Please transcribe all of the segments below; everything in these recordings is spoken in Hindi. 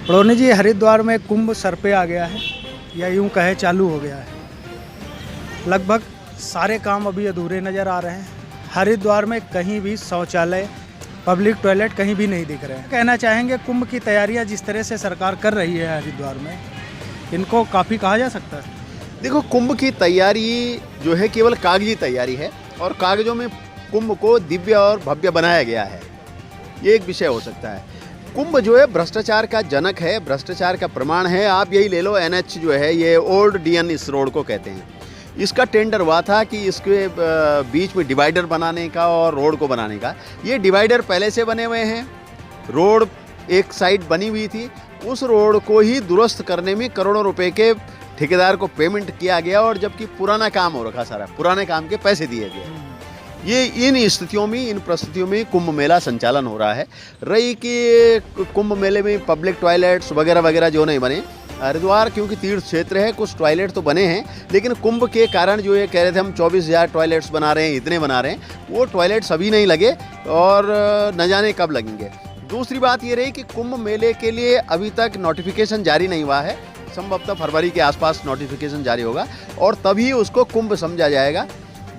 प्रणोनी जी, हरिद्वार में कुंभ सर पे आ गया है या यूं कहे चालू हो गया है। लगभग सारे काम अभी अधूरे नज़र आ रहे हैं। हरिद्वार में कहीं भी शौचालय, पब्लिक टॉयलेट कहीं भी नहीं दिख रहे हैं। कहना चाहेंगे कुंभ की तैयारियां जिस तरह से सरकार कर रही है हरिद्वार में, इनको काफ़ी कहा जा सकता है। देखो, कुंभ की तैयारी जो है केवल कागजी तैयारी है और कागजों में कुंभ को दिव्य और भव्य बनाया गया है, ये एक विषय हो सकता है। कुंभ जो है भ्रष्टाचार का जनक है, भ्रष्टाचार का प्रमाण है। आप यही ले लो, NH जो है ये ओल्ड DN इस रोड को कहते हैं। इसका टेंडर हुआ था कि इसके बीच में डिवाइडर बनाने का और रोड को बनाने का। ये डिवाइडर पहले से बने हुए हैं, रोड एक साइड बनी हुई थी, उस रोड को ही दुरुस्त करने में करोड़ों रुपए के ठेकेदार को पेमेंट किया गया और जबकि पुराना काम हो रखा, सारा पुराने काम के पैसे दिए गए। ये इन स्थितियों में, इन परिस्थितियों में कुंभ मेला संचालन हो रहा है। रही कि कुंभ मेले में पब्लिक टॉयलेट्स वगैरह वगैरह जो नहीं बने, हरिद्वार क्योंकि तीर्थ क्षेत्र है, कुछ टॉयलेट तो बने हैं, लेकिन कुंभ के कारण जो ये कह रहे थे हम 24,000 टॉयलेट्स बना रहे हैं, इतने बना रहे हैं, वो टॉयलेट्स अभी नहीं लगे और न जाने कब लगेंगे। दूसरी बात ये रही कि कुंभ मेले के लिए अभी तक नोटिफिकेशन जारी नहीं हुआ है। संभवतः फरवरी के आसपास नोटिफिकेशन जारी होगा और तभी उसको कुंभ समझा जाएगा।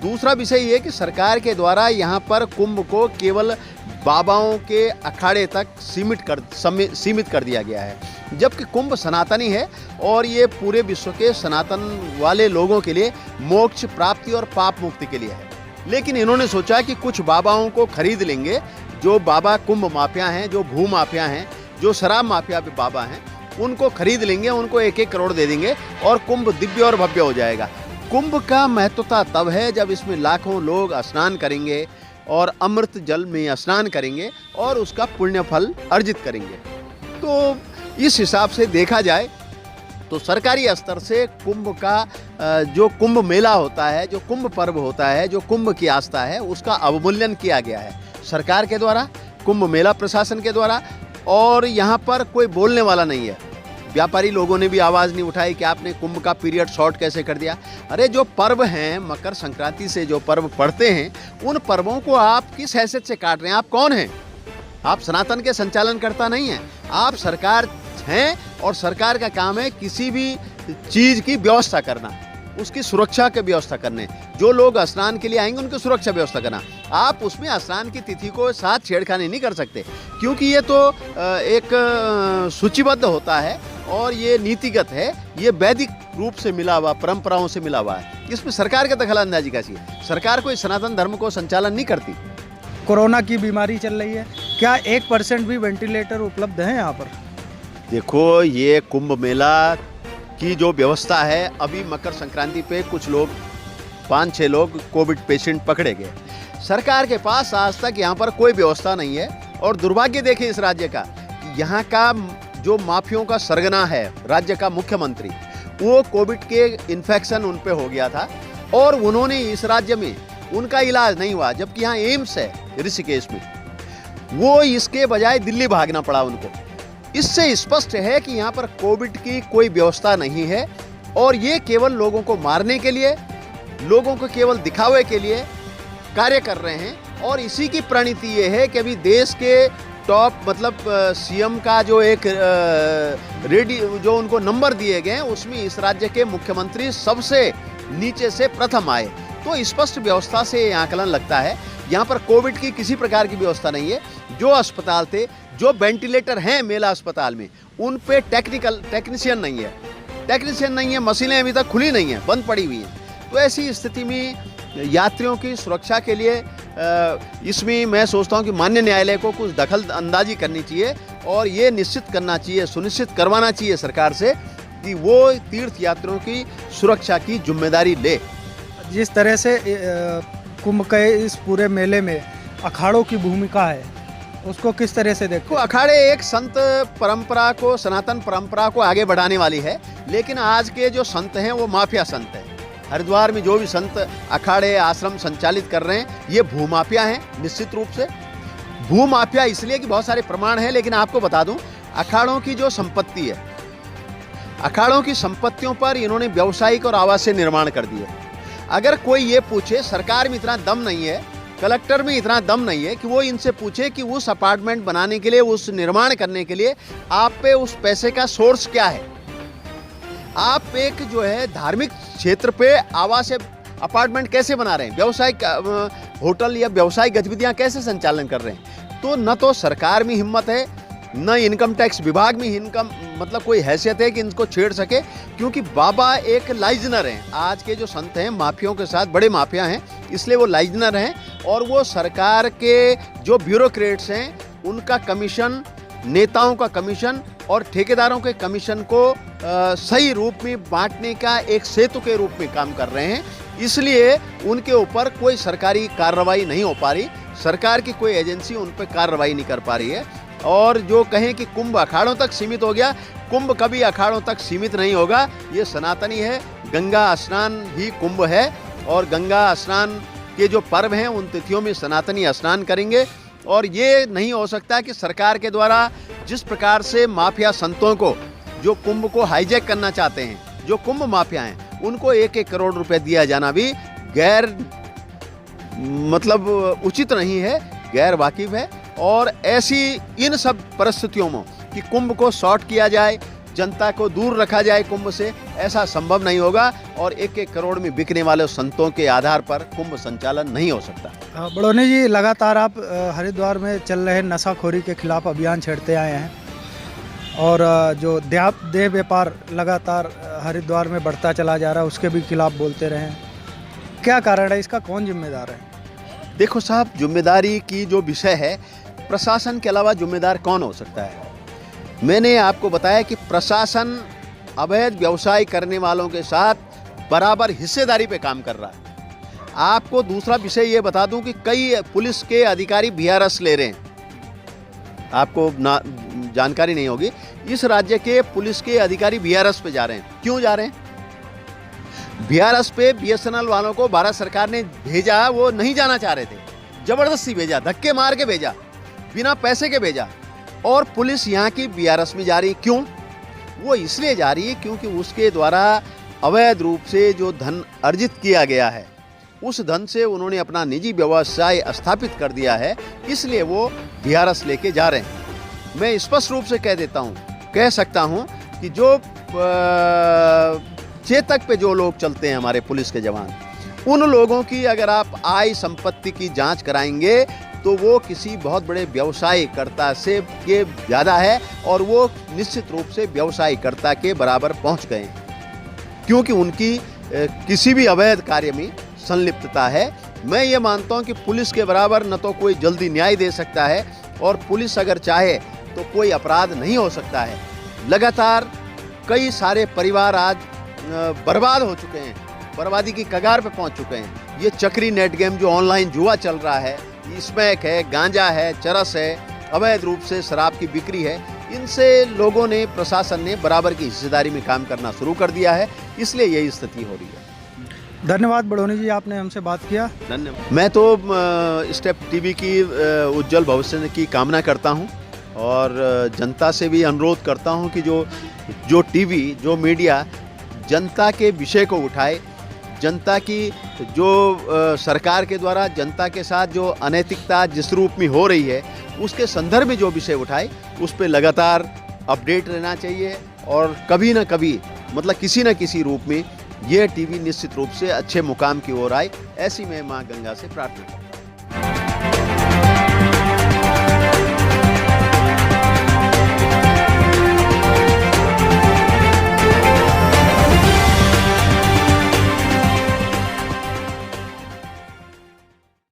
दूसरा विषय ये कि सरकार के द्वारा यहाँ पर कुंभ को केवल बाबाओं के अखाड़े तक सीमित कर दिया गया है, जबकि कुंभ सनातनी है और ये पूरे विश्व के सनातन वाले लोगों के लिए मोक्ष प्राप्ति और पाप मुक्ति के लिए है। लेकिन इन्होंने सोचा कि कुछ बाबाओं को खरीद लेंगे, जो बाबा कुंभ माफिया हैं, जो भू माफिया हैं, जो शराब माफिया पे बाबा हैं, उनको खरीद लेंगे, उनको 1-1 करोड़ दे देंगे और कुंभ दिव्य और भव्य हो जाएगा। कुंभ का महत्वता तब है जब इसमें लाखों लोग स्नान करेंगे और अमृत जल में स्नान करेंगे और उसका पुण्य फल अर्जित करेंगे। तो इस हिसाब से देखा जाए तो सरकारी स्तर से कुंभ का जो कुंभ मेला होता है, जो कुंभ पर्व होता है, जो कुंभ की आस्था है, उसका अवमूल्यन किया गया है सरकार के द्वारा, कुंभ मेला प्रशासन के द्वारा। और यहाँ पर कोई बोलने वाला नहीं है। व्यापारी लोगों ने भी आवाज़ नहीं उठाई कि आपने कुंभ का पीरियड शॉर्ट कैसे कर दिया। अरे जो पर्व हैं, मकर संक्रांति से जो पर्व पड़ते हैं, उन पर्वों को आप किस हैसियत से काट रहे हैं? आप कौन हैं? आप सनातन के संचालनकर्ता नहीं हैं, आप सरकार हैं और सरकार का काम है किसी भी चीज़ की व्यवस्था करना, उसकी सुरक्षा की व्यवस्था करने। जो लोग स्नान के लिए आएंगे उनकी सुरक्षा व्यवस्था करना। आप उसमें स्नान की तिथि को साथ छेड़खानी नहीं कर सकते, क्योंकि ये तो एक सूचीबद्ध होता है और ये नीतिगत है, ये वैदिक रूप से मिला हुआ, परंपराओं से मिला हुआ है। इसमें सरकार का दखल अंदाजी कैसी है? सरकार कोई सनातन धर्म को संचालन नहीं करती। कोरोना की बीमारी चल रही है, क्या 1% भी वेंटिलेटर उपलब्ध हैं यहाँ पर? देखो, ये कुंभ मेला की जो व्यवस्था है, अभी मकर संक्रांति पे कुछ लोग 5-6 लोग कोविड पेशेंट पकड़े गए। सरकार के पास आज तक यहाँ पर कोई व्यवस्था नहीं है और दुर्भाग्य देखिए इस राज्य का, यहाँ का जो माफियों का सरगना है, राज्य का मुख्यमंत्री, वो कोविड के इन्फेक्शन उन पे हो गया था और उन्होंने इस राज्य में उनका इलाज नहीं हुआ, जबकि यहाँ एम्स है ऋषिकेश में, वो इसके बजाय दिल्ली भागना पड़ा उनको। इससे स्पष्ट है कि यहाँ पर कोविड की कोई व्यवस्था नहीं है और ये केवल लोगों को मारने के लिए, लोगों को केवल दिखावे के लिए कार्य कर रहे हैं। और इसी की प्रणीति ये है कि अभी देश के टॉप मतलब CM का जो एक जो उनको नंबर दिए गए हैं, उसमें इस राज्य के मुख्यमंत्री सबसे नीचे से प्रथम आए। तो स्पष्ट व्यवस्था से ये आकलन लगता है। यहाँ पर कोविड की किसी प्रकार की व्यवस्था नहीं है। जो अस्पताल थे, जो वेंटिलेटर हैं मेला अस्पताल में, उन पे टेक्नीशियन नहीं है, मशीनें अभी तक खुली नहीं है, बंद पड़ी हुई हैं। तो ऐसी स्थिति में यात्रियों की सुरक्षा के लिए इसमें मैं सोचता हूं कि माननीय न्यायालय को कुछ दखल अंदाजी करनी चाहिए और ये निश्चित करना चाहिए, सुनिश्चित करवाना चाहिए सरकार से कि वो तीर्थ यात्रियों की सुरक्षा की जिम्मेदारी ले। जिस तरह से कुंभ के इस पूरे मेले में अखाड़ों की भूमिका है, उसको किस तरह से देखो? अखाड़े एक संत परंपरा को, सनातन परंपरा को आगे बढ़ाने वाली है, लेकिन आज के जो संत हैं वो माफिया संत हैं। हरिद्वार में जो भी संत अखाड़े आश्रम संचालित कर रहे हैं, ये भूमाफिया हैं निश्चित रूप से। भूमाफिया इसलिए कि बहुत सारे प्रमाण हैं, लेकिन आपको बता दूं, अखाड़ों की जो संपत्ति है, अखाड़ों की संपत्तियों पर इन्होंने व्यावसायिक और आवासीय निर्माण कर दिए। अगर कोई ये पूछे, सरकार में इतना दम नहीं है कलेक्टर में इतना दम नहीं है कि वो इनसे पूछे कि उस अपार्टमेंट बनाने के लिए, उस निर्माण करने के लिए आप पे उस पैसे का सोर्स क्या है। आप एक जो है धार्मिक क्षेत्र पे आवास अपार्टमेंट कैसे बना रहे हैं, व्यावसायिक होटल या व्यावसायिक गतिविधियां कैसे संचालन कर रहे हैं। तो न तो सरकार में हिम्मत है, न इनकम टैक्स विभाग में मतलब कोई हैसियत है कि इनको छेड़ सके, क्योंकि बाबा एक लाइजनर हैं। आज के जो संत हैं माफियाओं के साथ बड़े माफिया हैं, इसलिए वो लाइजनर हैं और वो सरकार के जो ब्यूरोक्रेट्स हैं उनका कमीशन, नेताओं का कमीशन और ठेकेदारों के कमीशन को सही रूप में बांटने का एक सेतु के रूप में काम कर रहे हैं। इसलिए उनके ऊपर कोई सरकारी कार्रवाई नहीं हो पा रही, सरकार की कोई एजेंसी उन पर कार्रवाई नहीं कर पा रही है। और जो कहें कि कुंभ अखाड़ों तक सीमित हो गया, कुंभ कभी अखाड़ों तक सीमित नहीं होगा। ये सनातनी है, गंगा स्नान ही कुंभ है और गंगा स्नान के जो पर्व हैं उन तिथियों में सनातनी स्नान करेंगे। और ये नहीं हो सकता कि सरकार के द्वारा जिस प्रकार से माफिया संतों को, जो कुंभ को हाईजैक करना चाहते हैं, जो कुंभ माफिया हैं, उनको 1-1 करोड़ रुपए दिया जाना भी गैर मतलब उचित नहीं है, गैर वाकिफ है। और ऐसी इन सब परिस्थितियों में कि कुंभ को शॉर्ट किया जाए, जनता को दूर रखा जाए कुंभ से, ऐसा संभव नहीं होगा। और 1-1 करोड़ में बिकने वाले संतों के आधार पर कुंभ संचालन नहीं हो सकता। बड़ोनी जी, लगातार आप हरिद्वार में चल रहे नशाखोरी के खिलाफ अभियान छेड़ते आए हैं और जो देह व्यापार लगातार हरिद्वार में बढ़ता चला जा रहा है उसके भी खिलाफ बोलते रहे हैं। क्या कारण है, इसका कौन जिम्मेदार है? देखो साहब, जिम्मेदारी की जो विषय है, प्रशासन के अलावा जिम्मेदार कौन हो सकता है। मैंने आपको बताया कि प्रशासन अवैध व्यवसाय करने वालों के साथ बराबर हिस्सेदारी पे काम कर रहा है। आपको दूसरा विषय ये बता दूं कि कई पुलिस के अधिकारी VRS ले रहे हैं, आपको जानकारी नहीं होगी। इस राज्य के पुलिस के अधिकारी VRS पे जा रहे हैं। क्यों जा रहे हैं? VRS पे BSNL वालों को भारत सरकार ने भेजा, वो नहीं जाना चाह रहे थे, जबरदस्ती भेजा, धक्के मार के भेजा, बिना पैसे के भेजा। और पुलिस यहाँ की VRS में जा रही। क्यों? वो इसलिए जा रही है क्योंकि उसके द्वारा अवैध रूप से जो धन अर्जित किया गया है, उस धन से उन्होंने अपना निजी व्यवसाय स्थापित कर दिया है, इसलिए वो VRS लेके जा रहे हैं। मैं स्पष्ट रूप से कह सकता हूँ कि जो चेतक पे जो लोग चलते हैं हमारे पुलिस के जवान, उन लोगों की अगर आप आय संपत्ति की जांच कराएंगे तो वो किसी बहुत बड़े व्यवसायकर्ता से के ज़्यादा है और वो निश्चित रूप से व्यवसायकर्ता के बराबर पहुंच गए हैं, क्योंकि उनकी किसी भी अवैध कार्य में संलिप्तता है। मैं ये मानता हूं कि पुलिस के बराबर न तो कोई जल्दी न्याय दे सकता है और पुलिस अगर चाहे तो कोई अपराध नहीं हो सकता है। लगातार कई सारे परिवार आज बर्बाद हो चुके हैं, बर्बादी की कगार पे पहुंच चुके हैं। ये चक्री नेट गेम जो ऑनलाइन जुआ चल रहा है, स्मैक है, गांजा है, चरस है, अवैध रूप से शराब की बिक्री है, इनसे लोगों ने, प्रशासन ने बराबर की हिस्सेदारी में काम करना शुरू कर दिया है, इसलिए यही स्थिति हो रही है। धन्यवाद बड़ोनी जी, आपने हमसे बात किया। धन्यवाद। मैं तो स्टेप टीवी की उज्जवल भविष्य की कामना करता हूं और जनता से भी अनुरोध करता हूं कि जो टीवी, जो मीडिया जनता के विषय को उठाए, जनता की जो सरकार के द्वारा जनता के साथ जो अनैतिकता जिस रूप में हो रही है उसके संदर्भ में जो विषय उठाए उस पर लगातार अपडेट रहना चाहिए और कभी ना कभी मतलब किसी न किसी रूप में ये टीवी निश्चित रूप से अच्छे मुकाम की ओर आए, ऐसी मैं माँ गंगा से प्रार्थना करता हूँ।